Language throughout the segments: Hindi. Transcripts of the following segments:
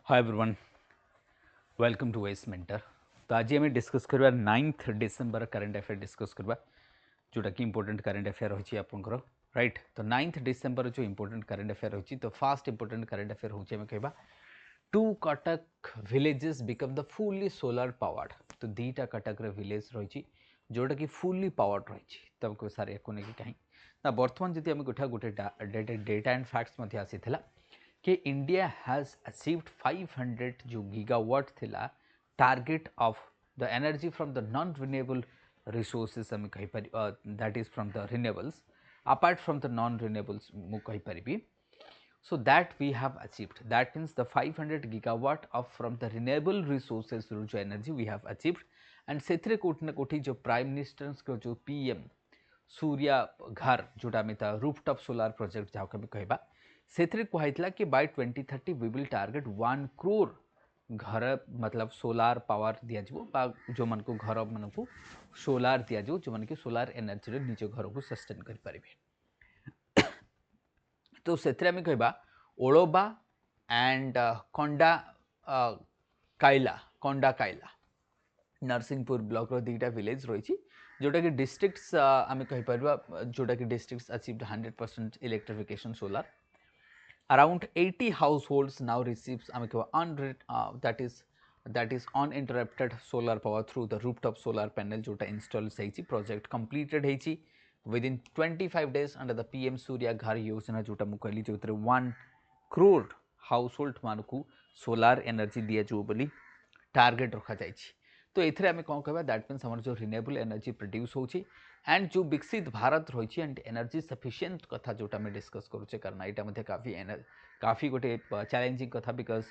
हाय एवरीवन, वेलकम टू वेस मेंटर। तो आज आम डिस्कस करवा 9 डिसेंबर करंट अफेयर डिस्कस करवा जोटा कि इंपोर्टेंट करंट अफेयर रही आपंकर राइट। तो 9 डिसेंबर जो इंपोर्टेंट करंट अफेयर रही तो फास्ट इंपोर्टेंट करंट अफेयर हूँ कहवा two Cuttack villages become the fully solar powered. तो दीटा कटक विलेज रही जोटा कि फुल्ली पावर्ड रही तुमको सारे या कहीं ना बर्तमान जी आम गोटे गोटे डेटा एंड फैक्ट्स आसी कि इंडिया हैज अचीव्ड 500 जो गीगावाट थिला target of the energy from the non renewable resources आम कहीपर that is from the renewables apart from the non renewables मुझे so that we have achieved, that means the 500 gigawatt of from the renewable resources जो energy we have achieved and से कोटि ना कोटि जो प्राइम मिनिस्टर्स को जो पीएम सूर्या घर जोटा आम रूफटॉप सोलार प्रोजेक्ट जहाँ कभी कहवा से कहला कि by 2030 we will target 1 crore घर मतलब सोलार पावर दिज्व जो मन को घर मन को सोलार दिज्व जो मन कि सोलार एनर्जी निज घर को सस्टेन करें। तो से कहवा ओलोबा एंड कंडा काइला नरसिंहपुर ब्लॉक रो दीटा विलेज रही जोटा कि डिस्ट्रिक्ट्स आम कहीपर जोटा कि districts achieved 100% electrification solar around 80 households now receives आम कह that is uninterrupted solar power through the rooftop solar panel जोटा इंस्टॉल होती प्रोजेक्ट कंप्लीटेड होती within 25 days under the PM Surya Ghar योजना जोटा मुझे कहली जो 1 crore हाउसहोल्ड मानकू सोलार एनर्जी दिज्व बोली टार्गेट रखा जाए। तो ये आम कौन कह दैट मीन्स आम जो रिन्यूएबल एनर्जी प्रोड्यूस होची एंड जो विकसित भारत रही एंड एनर्जी सफिशिएंट कथा जोटा आम डिस्कस करुचे कारण यहाँ काफ़ी गोटे चैलेंजिंग कथा बिकज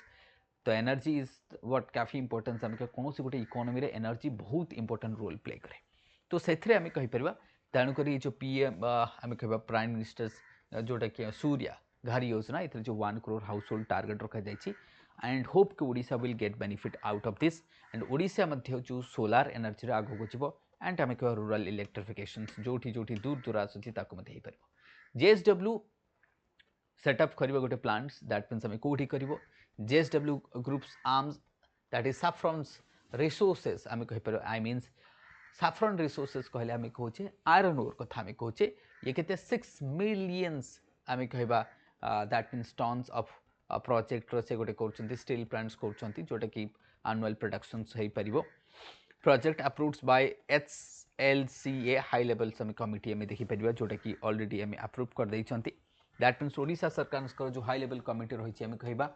तो एनर्जी इज व्हाट काफ़ी इंपोर्टेंस आम कौन गोटे इकोनॉमी रे एनर्जी बहुत इंपोर्टेंट रोल प्ले करे। तो से आम कहीपर तेणुक जो पीएम आम कह प्राइम मिनिस्टर्स जोटा कि सूर्या घर योजना ये जो 1 crore हाउस होल्ड टार्गेट रखा जाए एंड होप कि Odisha will get benefit out of this and Odisha मध्य जो सोलार एनर्जी आगक जीव एंड आम कह रूराल इलेक्ट्रिफिकेशन जो दूर दूर आसूँ जेएसडब्ल्यू सेटअप कर गोटे प्लांट्स दैट मीन्स आम कौटी कर JSW groups arms that is saffrons resources आम कहीपर आई मीन्स सैफ्रॉन रिसोर्सेस कहले आम कहे आयरन ओर कथा आम कहे ये के 6 मिलियंस आम कहवा that means tons of project से गोटे कर स्टील प्लांट्स कर जोटा कि एनुअल प्रोडक्शन हो पार project approved by HLCA high level committee आम देखिपर जोटा कि ऑलरेडी आम अप्रूव कर देइछंती दैट मीन्स ओडिशा सरकार जो हाई लेवल कमिटी रही आम कहवा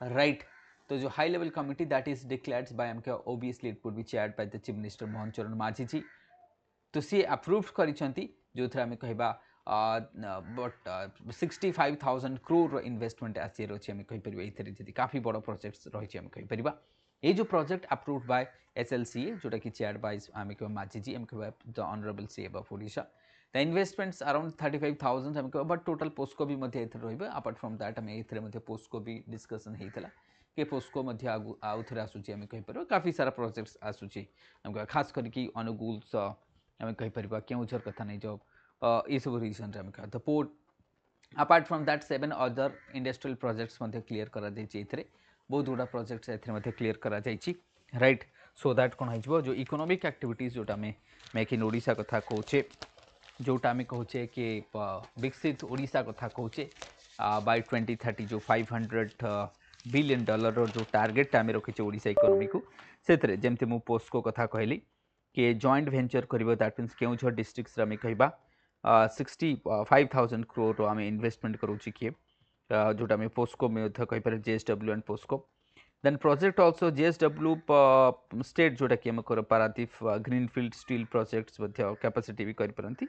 राइट। तो जो high level committee that is declared by um obviously it would be chaired by the chief minister Mohan Charan Majhi जी। तो सी अप्रूव करिसेंती जो थरे आम कहबा बट 65,000 crore इन्वेस्टमेंट आसी रही आम कहीपर ये काफ़ी बड़ प्रोजेक्ट्स रही आम कहीपर ये जो प्रोजेक्ट अप्रूव्ड बाय HLCA जोटा कि चेयर्ड बाय आम कह मांझी जी आम कह the honourable CM of Odisha the investments around 35,000 आम कह बट टोटल पोस्को भी रही अपार्ट फ्रॉम दैट आम ए पोस्को भी डिस्कसन होता कि पोस्को आउ थे आसूँ आम कहीपर काफ़ी सारा प्रोजेक्ट्स आसूँ आम खास करके अनुगुल आम कहीपर केउझर कथा नहीं जो ये सब रीजन आम कह the port apart from that 7 other industrial projects clear कर बहुत गुड़ा प्रोजेक्ट्स ए क्लीयर कर राइट। सो दैट कौन हो जो इकोनॉमिक एक्टिविटीज जोटा आम मेक इन ओडिशा कथा कहे जोटा आम कहे कि विकसित ओडिशा कथा कहे बाय 2030 जो $500 बिलियन जो टार्गेट आम रखीचे ओडिशा इकोनॉमी को से जमती मु पोस्को कथा कहली कि जॉइंट वेंचर कर दैट मीन्स केउझर डिस्ट्रिक्ट्स आम कहवा 65,000 crore आम इन्वेस्टमेंट करुचे किए जोटा आम पोस्को में कहीपर JSW and POSCO then project also JSW state जोटा कि आम Paradip greenfield steel projects capacity भी करपारती।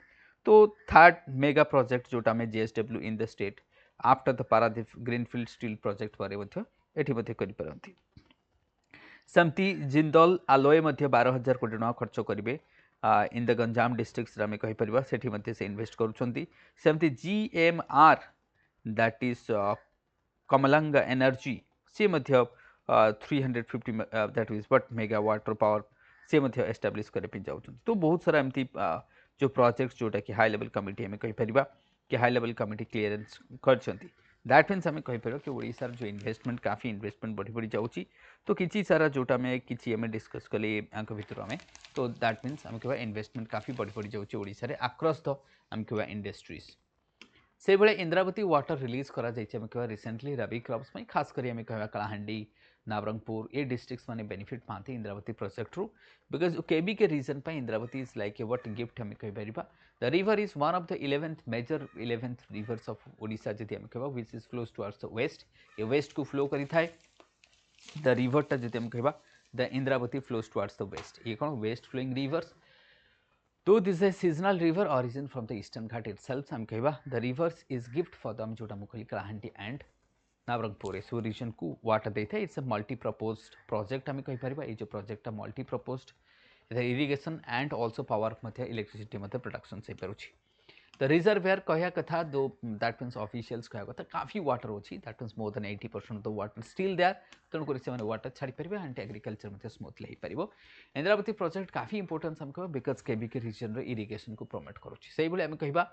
तो थर्ड मेगा प्रोजेक्ट जोटा आम JSW in the state after the Paradip greenfield steel project पर एटी करपारती। सेमती जिंदल आलोय 12,000 कोटी टका खर्च करेंगे इन द गंजाम डिस्ट्रिक्ट्स आम कहीपर से इन्वेस्ट करमती GMR that is Kamalanga energy सी 350 that is but mega water power सी एस्टाब्लीश करने जाऊँ। तो बहुत सारा एमती जो प्रोजेक्ट्स जोटा कि हाई लेवल कमिटी आम कहीपर कि हाई लेवल कमिटी क्लीयरेंस कर दैट मीन्स आम कहीपर कि ओडिशार जो इन्वेस्टमेंट काफ़ी इन्वेस्टमेंट बढ़ी बढ़ी जाऊँगी तो किसी सारा जोटा आम कि डिस्कस कले भितर आम तो दैट मीन्स आम कह इन्वेस्टमेंट काफ़ी बढ़ी बढ़ी जाऊँगी ओडिशा आक्रॉस द आम कह इंडस्ट्रीज से भाई इंद्रावती वाटर रिलीज करा कह रिसेंटली रबी क्रॉप्स में खास करी आम कह कलाहांडी नवरंगपुर ये डिस्ट्रिक्ट्स माने बेनिफिट पाते इंद्रावती प्रोजेक्ट रू बिकज केबी के रीजन पे Indravati is like a what gift हमें कह पारिबा the river is one of the 11th major 11th rivers of Odisha जदि हम कहबा which is flows towards the west ये वेस्ट को फ्लो करी थाए द रिवर टा जदि हम कहबा the Indravati flows towards the west ये कोन वेस्ट फ्लोइंग रिवर्स तो this a seasonal river origin from the eastern Ghat itself हम कहबा the rivers is gift for the जोटा मुखली Kalahandi and Nabarangpur a region को वाटर देता है it's a multi proposed project आम कहीपर ये जो project multi proposed irrigation and also power electricity production से पारुछि द रिजर्वेयर कह कथा दो दैट मीन्स ऑफिशियल्स कह कथा काफी वाटर अच्छी that means more than 80% of the water still there तेणुक से वाटर छाड़ी पारे एंड एग्रीकल्चर स्मूथली हो पार इंद्रावती प्रोजेक्ट काफी इंपोर्टेंस हम कह बिकज केबीके रिजन इरिगेशन को प्रमोट करुँच आम कह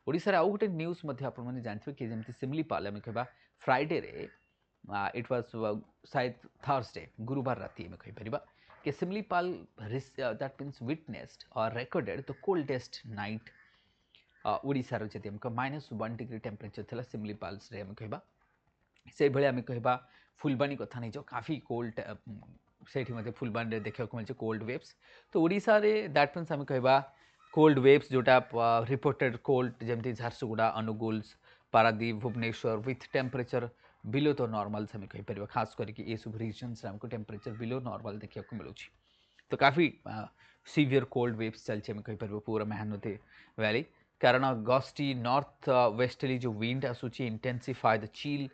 ओडिशा आउ गोटे न्यूज आपने जानते कि जमी सिमलीपाल आम कह फ्राइडे रे इट वाज शायद थर्सडे गुरुवार राति आम कहीपर कि सिमलीपाल दैट मीन्स विटनेस्ड और रेकॉर्डेड द कोल्डेस्ट नाइट ओडिशार जदि आम -1 डिग्री टेम्परेचर था सिमलीपाल्स आम कह से भाई आम कह फुलबाणी कथा नहीं काफ़ी कोल्ड से फुलबाणी देखा मिले कोल्ड वेव्स तो ओडिशा रे दैट मीन्स आम कह कोल्ड वेव्स जोटा रिपोर्टेड कोल्ड जमी Jharsuguda Anugul Paradip Bhubaneswar with temperature below the normals आम कहीपर खास करके ये सब रीजन्स आमको टेम्परेचर बिलो नॉर्मल देखा मिलूँ तो काफ़ी सीवियर कोल्ड वेव्स चलती आम कहीपर पूरा महानदी वैली कारण गस्टी नॉर्थ वेस्टली जो विंड आसूची intensify the chill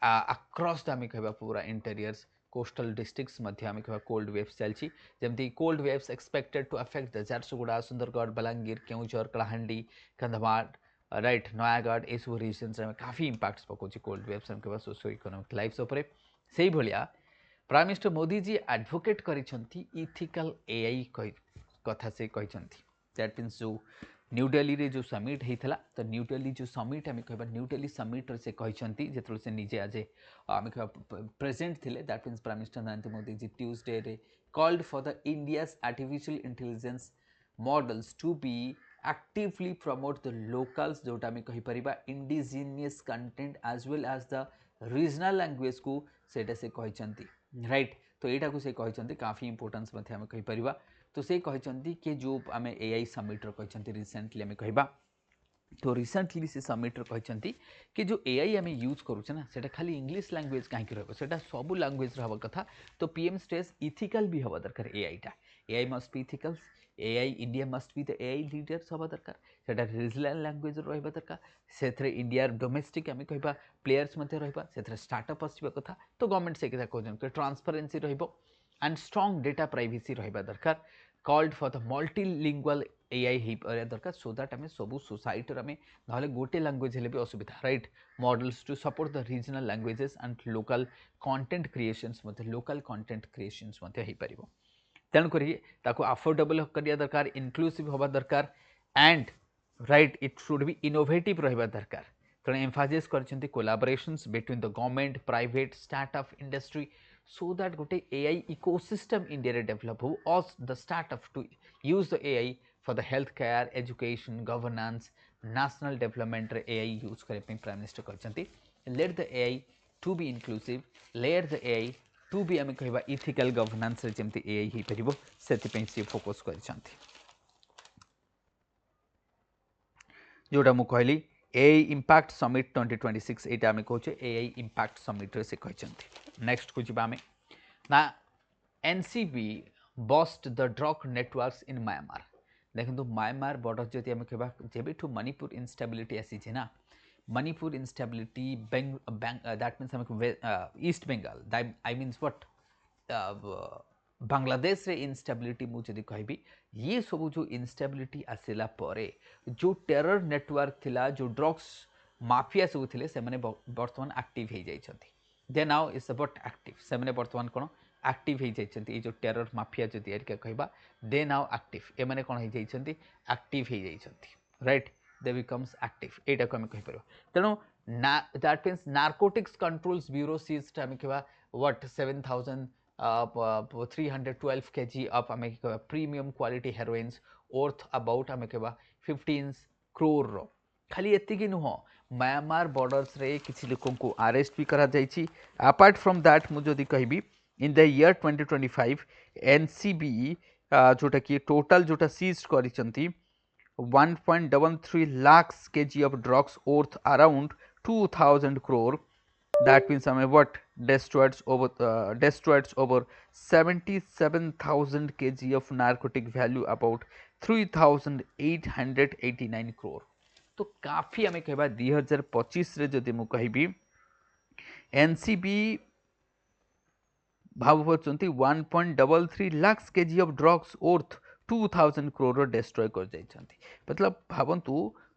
across the आम कह पूरा इंटेरियर्स कोस्टल डिस्ट्रिक्ट्स आम कह कोल्ड वेव्स चलती जमी cold waves expected to affect the Jharsuguda Sundargarh Balangir Keonjhar Kalahandi Kandhamal right Nayagarh ये सब रीजन्स में काफ़ी इंपैक्ट्स पकाउछि कोल्ड वेव्स आम कह सोशो इकोनॉमिक लाइफ्स उपर से भाया prime minister Modi ji advocate करिसेंती ethical AI कथा से कहते दैट मीन्स जो न्यू दिल्ली रे जो समिट होता तो न्यू दिल्ली जो समिट आम कह न्यू दिल्ली समिट से कहते जो से निजे आज आम कह प्रेजेंट थे that means prime minister Narendra Modi ji Tuesday रे called for the India's artificial intelligence models to be actively promote the locals जोटा आम कहीपर indigenous content as well as the regional language को सेटा से कहते राइट तो यहाँ को से कहते काफ़ी इंपोर्टेंस आम कहीपर तो से कहते कि जो आम एआई समिट्र कहते रिसेंटली आम कह तो रिसेंटली से समिट्र कहते कि जो एआई आम यूज करुचे ना से खाली इंग्लिश लैंग्वेज कहीं रहा सब लैंग्वेज हवा कथा तो पीएम स्ट्रेस इथिकल भी हवा दरकार AI must be ethicals AI India must be the AI leaders हवा दरकार से रीजनल लैंग्वेज रहा दरकार से इंडिया डोमेस्टिक आम कह प्लेयर्स रहा स्टार्टअप आसवा कथा तो गवर्नमेंट से कहते transparency and strong data privacy रहा दरकार called for the multilingual AI हो दरकार सो दैट आम सब सोसाइटी आम ना गोटे लैंग्वेज हेले भी असुविधा right models to support the regional languages and local content creations local content creations हो पार तेणुक अफोर्डेबल करिया दरकार इनक्लूसिव हवा दरकार and right it should be innovative रहा दरकार तेणु एम्फासाइज करछन्ती collaborations between the government private startup industry so that गोटे AI इकोसिस्टम इंडिया रे डेवलप हो और the startup to use the AI for the health care education governance national development रे AI यूज करने प्राइम मिनिस्टर कहते let the AI to be inclusive let the AI to be आम कह इथिकल गवर्नेंस रे जमती AI हो पारिबो सेति से फोकस करछन्ती जोटा मु कहली AI इम्पैक्ट समिट 2026 एटा आम कहे AI इम्पैक्ट समिट से कहते नेक्स्ट को जीवा आमे ना NCB bust the drug networks in Myanmar देखो म्यांमार बॉर्डर जदि आम कह जब मणिपुर इनस्टेबिलिटी आसी ना मणिपुर इनस्टेबिलिटी दैट मीन्स आम east Bengal I means what Bangladesh रे इनस्टेबिलिटी मुझे कहबी ये सब जो इनस्टेबिलिटी आसला परे जो टेरर नेटवर्क थिला जो ड्रग्स माफिया सब थिले से माने वर्तमान एक्टिव हो जाइछंती दे नाउ इज अबाउट एक्टिव से माने वर्तमान कोन एक्टिव हो जाइछंती ये जो टेरर माफिया जो तैयारी कहबा दे नाउ एक्टिव ए माने कोन हो जाइछंती एक्टिव हो जाइछंती राइट दे बिकम्स एक्टिव एटा को हम कहि परबो तेनो that means narcotics controls bureau seized आम कह what 7,312 kg of आम कह premium quality heroines worth about आम कह 15 crore रो खाली एतिकी नुह म्यांमार बॉर्डर्स रे किसी लोकों को अरेस्ट भी करा जाइछि अपार्ट फ्रॉम दैट मु जदि कहबी इन द ईयर 2025 एनसीबी जोटा कि टोटल जोटा seize करिसंती 1.33 lakhs kg of drugs worth around 2000 crore. That means what destroyed over 77,000 kg of narcotic value about 3,889 crore. तो काफी आम कह 2025 रे जदि मु कहबी एनसीबी भाव 1.33 lakhs kg of drugs worth 2000 crore destroy कर जाइछंती मतलब भावंतु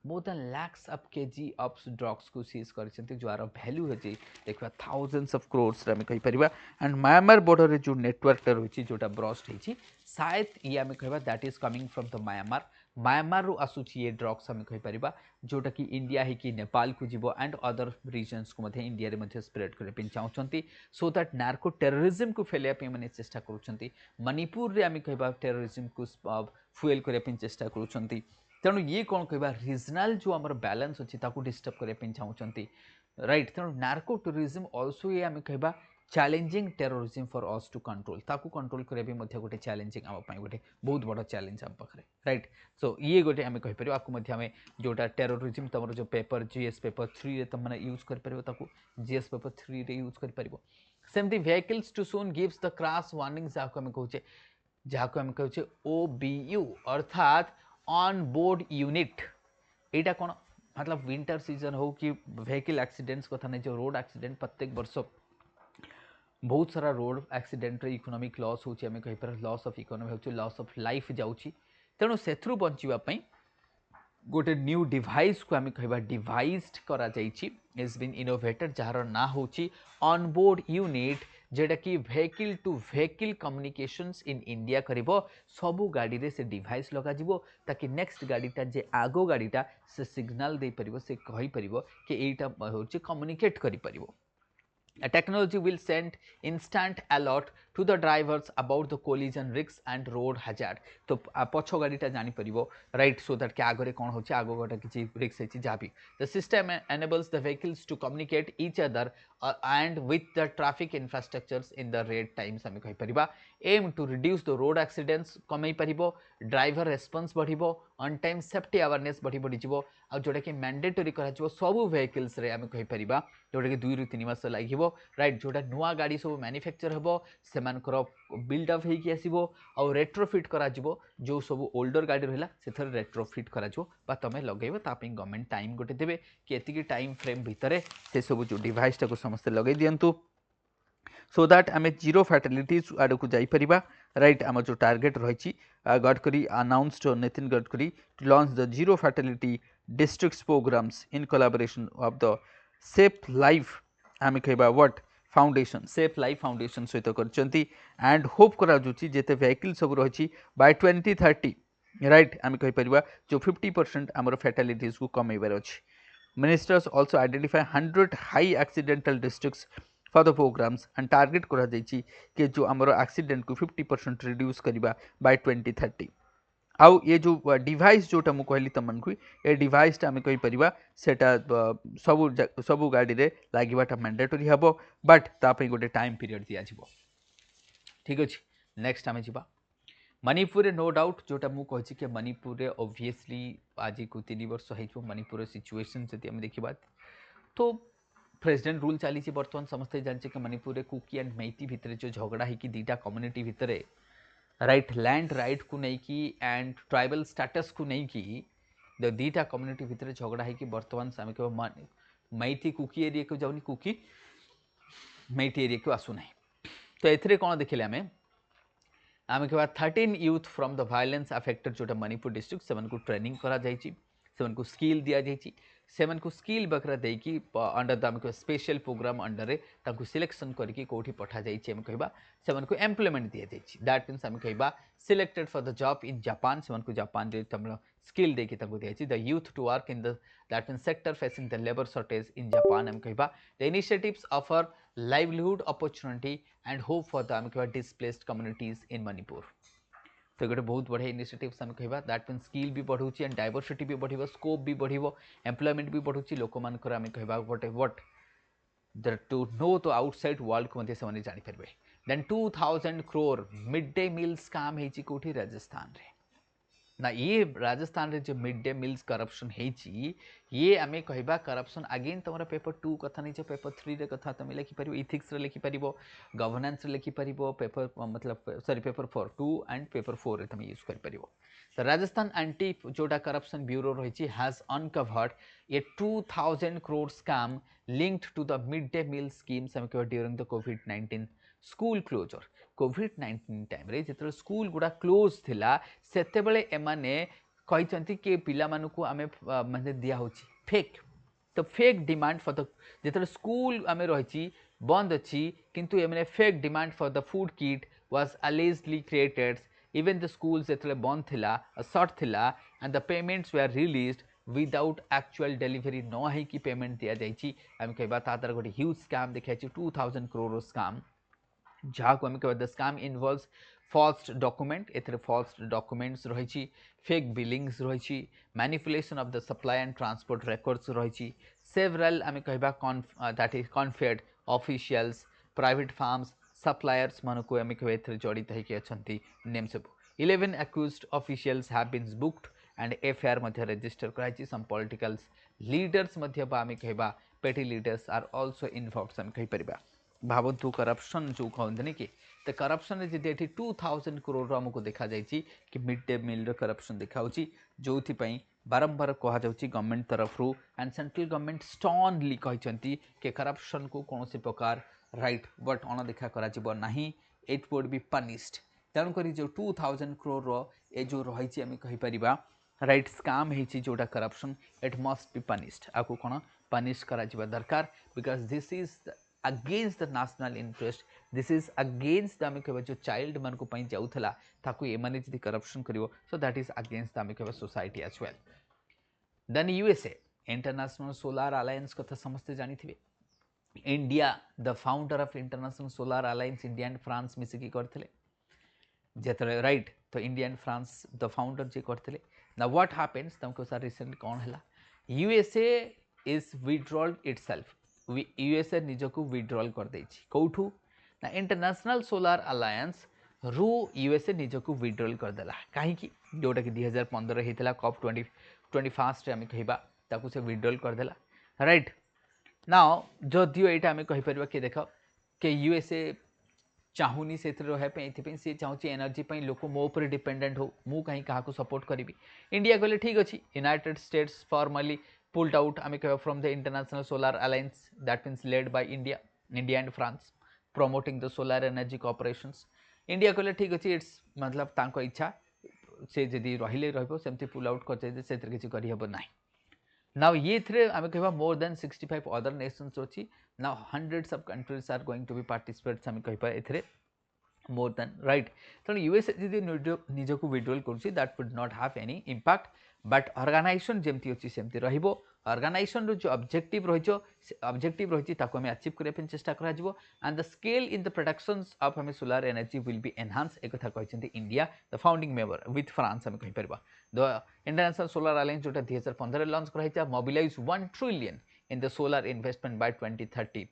more than lakhs of KG of drugs को सीज करछंती जो आर वैल्यू है जे देखबा थाउजेंड्स ऑफ क्रोर्स रे हम कहि परिबा एंड म्यांमार बॉर्डर रे जो नेटवर्क टा रहिछि जोटा ब्रस्ट हिछि शायद ये हम कहबा that is coming from the Myanmar रु आसुछि ये ड्रग्स हम कहि परिबा जोटा कि इंडिया ही कि नेपाल को जीवो एंड अदर रीजन्स को मध्ये इंडिया रे मध्ये स्प्रेड करे पिन चाहउछंती सो दैट नार्को टेररिज्म को फैलिया पे माने चेष्टा करूछंती मणिपुर रे हम कहबा टेररिज्म को फुएल करे पिन चेष्टा करूछंती तेणु ये कौन कहबा रीजनल जो हमर बैलेंस अछि ताकू डिस्टर्ब करे पिन चाहउछंती राइट तेणु नार्को टूरिज्म आल्सो ये हम कहबा challenging terrorism for us to control ताकू कंट्रोल करे भी मध्ये गोटे चैलेंजिंग हम पई गोटे बहुत बड़ चैलेंज हम पखरे राइट सो ये गोटे हम कहि परियो आकु मध्ये हमें जोटा टेररिज्म तमरो जो पेपर जीएस पेपर 3 रे तमने यूज कर परियो ताकू जीएस पेपर 3 रे यूज कर परियो सेमती vehicles too soon gives the crash warning जाको हम कहूचे ओबीयू अर्थात ऑन बोर्ड यूनिट एटा कोन मतलब विंटर सीजन हो कि व्हीकल एक्सीडेंट्स कथा नहीं जो रोड एक्सीडेंट प्रत्येक वर्ष बहुत सारा रोड एक्सीडेंट रे इकोनॉमिक लॉस होची हमें कहि पर लॉस ऑफ इकोनॉमी होची लॉस ऑफ लाइफ जाउची तेणु सेथरु बंचिबा पई गोटे न्यू डिवाइस को हमें कहबा डिवाइस्ड करा जाइछि इज बीन इनोवेटेड जहार ना होची ऑन बोर्ड यूनिट जेटा कि vehicle to vehicle communications in India करिवो सबु गाड़ी रे से डिवाइस लगा जिवो ताकि नेक्स्ट गाड़ीटा जे आगो गाड़ीटा से सिग्नल दे परिवो से कहि परिवो कि एटा होची कम्युनिकेट करि परिवो A technology will send instant alert to the drivers about the collision risks and road hazard. तो पछ गाड़ीटा जानी परिवो राइट सो दैट कि आगरे कोन होची आगो गोटा किछि risk हेछि जाबी the system enables the vehicles to communicate each other and with the traffic infrastructures in the real times हम कहि परिबा aim to reduce the road accidents कमै परिबो ड्राइवर रेस्पॉन्स बढ़िबो ऑन टाइम सेफ्टी अवेयरनेस बढ़ी जिवो आ जोटा कि मैंडेटरी करा जिवो सब व्हीकल्स रे हम कहि परिबा जोटा कि 2 रु 3 मास लागिवो राइट जोटा नुआ गाड़ी सब मैन्युफैक्चर हेबो सेमानकर बिल्ड अप हेकी आसीबो आ रेट्रोफिट करा जिवो जो सब ओल्डर गाड़ी रहला सेथर रेट्रोफिट करा जिवो बा तमे लगेबो तापे गवर्नमेंट टाइम गोटे देबे कि एतिकी टाइम फ्रेम भितरे से सब जो डिवाइस टाको समस्त लगे दियंतु सो दैट आम जीरो फैटालिटीज आड़ को जापरिबा राइट आम जो टार्गेट रही Gadkari announced Nitin Gadkari to launch the zero fatality districts programs in collaboration of the safe life आम कहबा what foundation safe life foundation सहित करचंती एंड होप करा जुची जेते व्हीकल सब रही बाय 2030 राइट आम कहि परिबा जो 50% आमर फैटालिटीज को कमेबार अछि ministers also identify 100 high accidental districts for the programs and target करा जाइछि कि जो आमर एक्सीडेंट को 50% रिड्यूस करिबा बाय 2030 आउ ये जो डिवाइस जोटा मु कहली तमन को ए डिवाइसटा आम कहि परिबा सेटा सबु गाड़ी रे लागिबाटा मैंडेटरी हबो बट तापै गोटे टाइम पीरियड दिया जिवो ठीक अछि नेक्स्ट आमे जिबा मणिपुर रे नो डाउट जोटा मु कहछि कि मणिपुर रे ऑब्वियसली आज को 3 वर्ष हेइछो मणिपुर सिचुएशन जति हम देखिबा तो प्रेसिडेंट रूल चली बर्तमान समस्ते जाने कि मणिपुर रे कुकी एंड मैती भितर जो झगड़ा है कि दीटा कम्युनिटी भितर राइट लैंड राइट को नहीं कि एंड ट्राइबल स्टेटस को नहीं कि दीटा कम्युनिटी भितर झगड़ा है कि बर्तमान आम कह मैती कुकी एरिया को जाऊनी कुकी मैती एरिया को आसुना तो एथरे कौन देखिले आम कह 13 youth from the violence affected जोटा मणिपुर डिस्ट्रिक्ट से ट्रेनिंग करा जाइछि से स्किल दिया जाइछि सेमन को स्किल बकरा देकी अंडर द हमको स्पेशल प्रोग्राम अंडर रे ताको सिलेक्शन करके कोठी पठा जाई छी हम कहबा सेमन को एम्प्लॉयमेंट दिया जाई छी दैट मींस हम कहबा selected for the job in Japan सेमन को जापान रे तमलो स्किल देकी ताको दिया छी the youth to work in the that means sector facing the labour shortage in Japan हम कहबा the initiatives offer livelihood opportunity and hope for the हम कहबा डिस्प्लेस्ड कम्युनिटीज इन मणिपुर तो गोटे बहुत बढ़िया इनिशिएटिव्स आम कह दैट मीन स्किल भी बढ़ू एंड डायवर्सिटी भी बढ़ स्कोप भी बढ़ एम्प्लॉयमेंट भी बढ़ू लोक मान आम कह गोटे व्हाट टू नो तो आउटसाइड वर्ल्ड को से जानीपर then 2000 crore mid day meal scam होती राजस्थान रे ना ये राजस्थान रे जो मिड डे मील्स करप्शन है ये आम कहवा करप्शन अगेन तुम पेपर 2 कथा नहीं पेपर 3 रे कथा तुम लिखिपर इथिक्स लिखिपर गवर्नेंस लिखिपर पेपर मतलब सॉरी पेपर 4 2 एंड पेपर 4 रे तुम यूज कर तो राजस्थान एंटी जोटा करप्शन ब्यूरो रही has uncovered a 2000 crore scam linked to the mid day meal schemes during the कोविड-19 स्कूल क्लोजर कोविड-19 टाइम रे जिते स्कूल गुड़ा क्लोज थिला सेते बेले एमाने कहते कि पिला मानकु आमे माने दिया होची फेक तो फेक डिमांड फॉर द जिते स्कूल आमे रही बंद अच्छी किंतु एमने fake demand for the food kit was allegedly created even the school जिते बंद थिला शॉर्ट थिला and the payments were released without actual delivery न है कि पेमेंट दिया जाइए आम कहबा तार गोटे ह्यूज स्कैम देखा 2000 crore स्कैम जहाँ को कह the scam involves false document एथरे फॉल्स डॉक्यूमेंट्स रही फेक बिलिंग्स रही manipulation of the supply and transport records रही सेवरल आम कहबा दैट इज कॉन्फेड ऑफिशियल्स प्राइवेट फार्म्स सप्लायर्स मन को आम कह जड़ित होकर अच्छा नेम सब 11 accused officials have been booked and FIR Madhya register कराई some political leaders मध्य आम कहबा पेटी लीडर्स आर ऑल्सो इनवॉल्व्ड आम कहीपर भावतु करप्शन जो कहते कि तो करप्शन जी 2000 crore आमको देखा जाइए कि मिड डे मील करप्शन देखा जो बारंबार कहुच्छी गवर्नमेंट तरफ एंड सेंट्रल गवर्नमेंट स्टर्नली कहते कि करप्शन को कौन प्रकार राइट बट अणदेखा करा इट वुड बी पनिश्ड तेणुक जो 2000 crore ए जो रही आम कहीपर राइट स्कैम होती जोटा corruption it must be punished आपको कौन पनिश करा दरकार because this is against the national interest this is against आम कह जो चाइल्ड मान को जाऊला ताकू एमाने जदि करप्शन करिवो सो दैट इज अगेंस्ट आम कह society as well then USA international solar alliance कथा समस्ते जानी थे India the founder of international solar alliance India and France मिसिकी करथिले जेतले राइट तो India and France the founder जे करथिले ना व्हाट हैपेंस तुमको सर रिसेंटली कौन है USA is withdrawled itself USA निजको विड्रॉल कर देछि कौठू ना इंटरनेशनल सोलार अलायंस रु यूएसए निजको विड्रॉल कर देला काहे कि जोटा कि 2015 हेतला कॉप 21 रे हम कहबा ताकू से विड्रॉल कर देला राइट नाउ जदियो एटा हम कहि परबा कि देखो कि यूएसए चाहूनी से रही सी चाहूँ एनर्जी पर लोक मो पर डिपेंडेंट हो मु कहीं क्या सपोर्ट करी इंडिया कहले ठीक अच्छे United States formally pulled out आम कह from the international solar alliance that means led by India and France promoting the solar energy cooperations India कहले ठीक अच्छे इट्स मतलब तांको इच्छा से जदि रहिले रहबो सेमती पुल आउट कर से किसी करहब ना नाउ ये थे आम कह मोर देन 65 अदर नेशंस अच्छी now hundreds of countries are going to be participates आम कहीपर ए मोर देन राइट तेणु यूएसए जी निजक विड्रॉल कर that would not have any impact but organization जमती अच्छी सेमती रहिबो ऑर्गेनाइजेशन रो जो ऑब्जेक्टिव रही आम अचीव करने चेष्टा करा and the scale in the productions of हमें solar energy will be enhance एक कथा कहते India the founding member with France आम कहीपर द इंटरनेशनल सोलार अलायंस जोटा 2015 लॉन्च कराई mobilise 1 trillion in the solar investment by 2030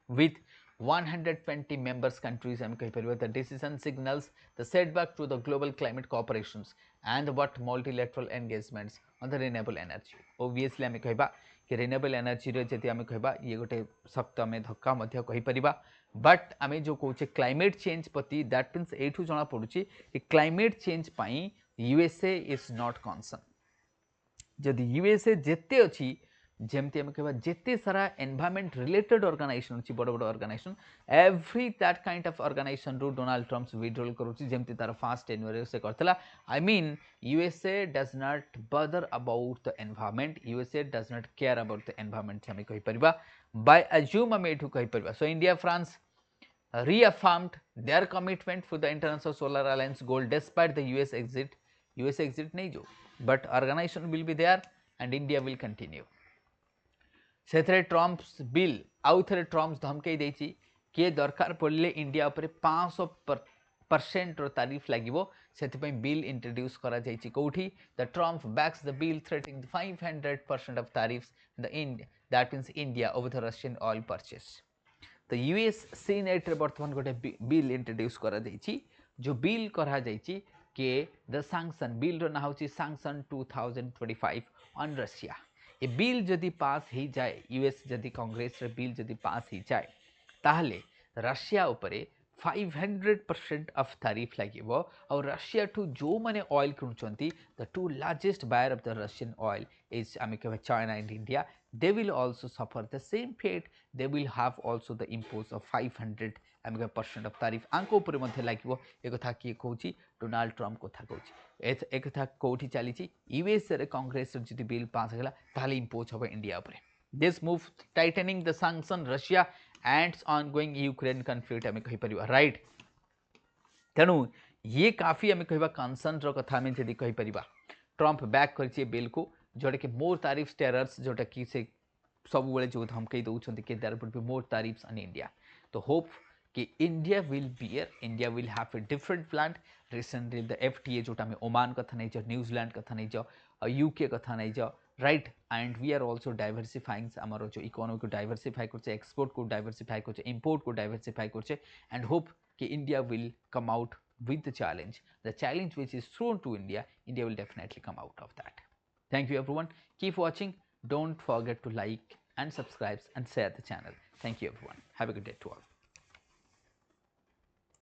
with 120 members countries am कहीपर the decision signals the setback to the global climate cooperations and what multilateral engagements on the renewable energy obviously आम कहबा कि renewable energy रे जति आम कहबा ये गोटे सख्त आम धक्का मध्य कहीपर बट आम जो कहे क्लाइमेट चेंज प्रति दैट मीन्स एठू जना पड़ुची कि climate change pi USA is not concern जदि यूएसए जेते अच्छी जेमती आम कह जिते सारा एनवायरमेंट रिलेटेड ऑर्गेनाइजेशन अच्छी बड़ बड़ organisation every that kind of organisation रू डोनाल्ड ट्रम्प विड्रॉल करुच्ची जमती तार फास्ट टेन्यूर से करथिला I mean USA does not bother about the environment USA does not care about the environment आम कहि परिबा बाय अज्यूम आम एठू कहि परिबा so India France reaffirmed their commitment for the International Solar Alliance goal despite the US exit. US exit नहीं जो, but organization will be there and India will continue. सेथरे ट्रम्प्स बिल आउ थे ट्रम्प्स धमकई देछि कि दरकार पड़े इंडिया उपरे 500% रो तारीफ लागिवो सेथिपई बिल इंट्रोड्यूस करा जाइछि कोठी the Trump backs the bill threatening 500% of tariffs in the India that means India over the Russian oil purchase तो यूएस सीनेट रे बर्तमान गोटे बिल इंट्रोड्यूस करा जाइछि जो बिल करा जाइछि के द सैंक्शन बिल रो ना होछि sanction 2025 on Russia a bill जदि पास ही जाए यूएस जदि कांग्रेस रे बिल जदि पास ही जाए ताहले रशिया उपरे 500% ऑफ तारीफ लागिवो और रशिया ठू जो माने ऑयल किनुचंती the two largest buyer of the Russian oil is आमी कहबा China and India they will also suffer the same fate they will have also the impose of 500% of tariff आंको ऊपर मध्य लागिवो ए कथा किए कहूची डोनाल्ड ट्रम्प कथा कहूची ए कथा कोठी चलीची यूएस रे कांग्रेस रे जदि बिल पास होला ताले इंपोज होबे इंडिया ऊपर this move tightening the sanction Russia ends ongoing Ukraine conflict हमें कहि परिबा राइट तेणु ये काफी हमें कहबा कंसर्न रो कथा में जदि कहि परिबा ट्रम्प बैक करछि बिल को जोटा कि मोर तारीफ्स टेरर्स जोटा कि से सब बेले जो धमकई दउछंती कि there would be more tariffs on India तो होप कि India will have a different plan recently the FTA जोटा में ओमान कथा नहीं जाओ न्यूजीलैंड कथा नहीं जाओ यूके कथा नहीं जाओ right and we are also diversifying आमर जो इकोनॉमी को डाइवर्सिफाई करछे एक्सपोर्ट को डाइवर्सिफाई करछे इंपोर्ट को डाइवर्सिफाई करछे एंड होप कि India will come out with the challenge which is thrown to India will definitely come out of that. Thank you everyone. Keep watching. Don't forget to like and subscribe and share the channel. Thank you everyone. Have a good day to all.